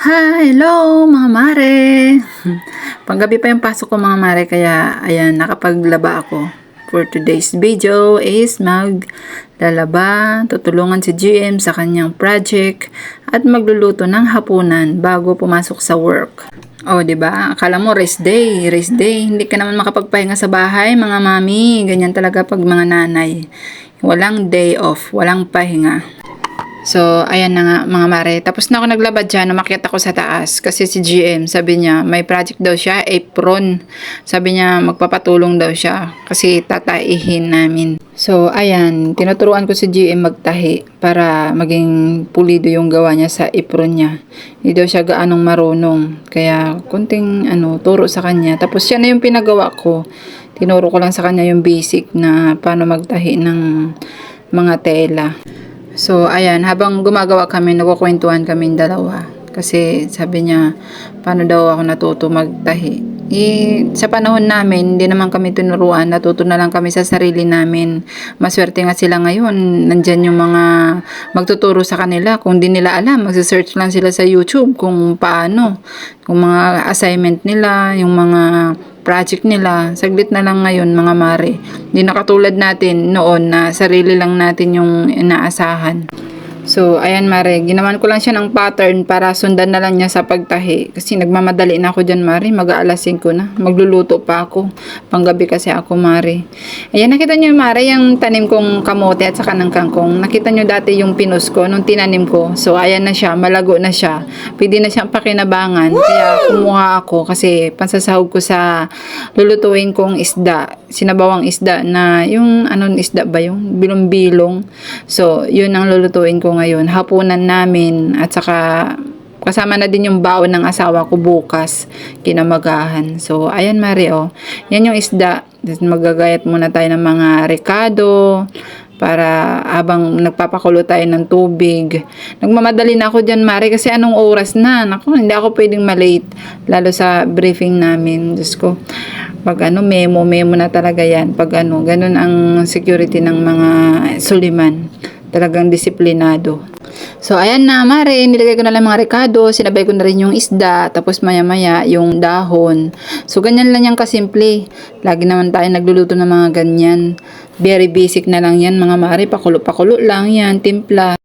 Hello mga mare! Panggabi pa yung pasok ko mga mare, kaya ayan, nakapaglaba ako. For today's video is maglalaba, tutulungan si GM sa kanyang project at magluluto ng hapunan bago pumasok sa work. Oh, 'di ba? Akala mo rest day, rest day. Hindi ka naman makapagpahinga sa bahay, mga mami. Ganyan talaga pag mga nanay. Walang day off, walang pahinga. So, ayan na nga mga mare. Tapos na ako naglaba dyan, umakyat ako sa taas. Kasi si GM, sabi niya, may project daw siya, apron. Sabi niya, magpapatulong daw siya. Kasi tataihin namin. So, ayan, tinuturuan ko si GM magtahi para maging pulido yung gawa niya sa apron niya. Hindi daw siya gaanong marunong. Kaya, kunting turo sa kanya. Tapos, siya na yung pinagawa ko. Tinuro ko lang sa kanya yung basic na paano magtahi ng mga tela. So, ayan, habang gumagawa kami, nagkukwentuhan kami dalawa. Kasi sabi niya, paano daw ako natuto magtahi. Sa panahon namin, hindi naman kami tinuruan, natuto na lang kami sa sarili namin. Maswerte nga sila ngayon, nandyan yung mga magtuturo sa kanila. Kung di nila alam, magsisearch lang sila sa YouTube kung paano. Kung mga assignment nila, yung mga project nila, saglit na lang ngayon mga mare. Hindi na katulad natin noon na sarili lang natin yung inaasahan. So, ayan mare, ginawan ko lang siya ng pattern para sundan na lang niya sa pagtahi. Kasi nagmamadali na ako dyan mare, mag-aalas 5 na. Magluluto pa ako. Panggabi kasi ako mare. Ayan, nakita nyo mare, yung tanim kong kamote at saka ng kangkong. Nakita nyo dati yung pinus ko, nung tinanim ko. So, ayan na siya, malago na siya. Pwede na siyang pakinabangan. Kaya kumuha ako kasi pansasahog ko sa lulutuin kong isda. Sinabawang isda na yung isda ba yung bilong-bilong. So, yun ang lulutuin ko ngayon, hapunan namin at saka kasama na din yung baon ng asawa ko bukas, kinamagahan. So, ayan mare, oh. Yan yung isda. Magagayat muna tayo ng mga rekado para habang nagpapakulo tayo ng tubig. Nagmamadali na ako dyan mare kasi anong oras na. Naku, hindi ako pwedeng malate. Lalo sa briefing namin. Diyos ko. Pag memo na talaga yan. Pag ganun ang security ng mga suliman. Talagang disiplinado. So, ayan na, mare. Nilagay ko na lang mga rekado. Sinabay ko na rin yung isda. Tapos, maya-maya, yung dahon. So, ganyan lang yan kasimple. Lagi naman tayo nagluluto ng mga ganyan. Very basic na lang yan, mga mare. Pakulo-pakulo lang yan. Timpla.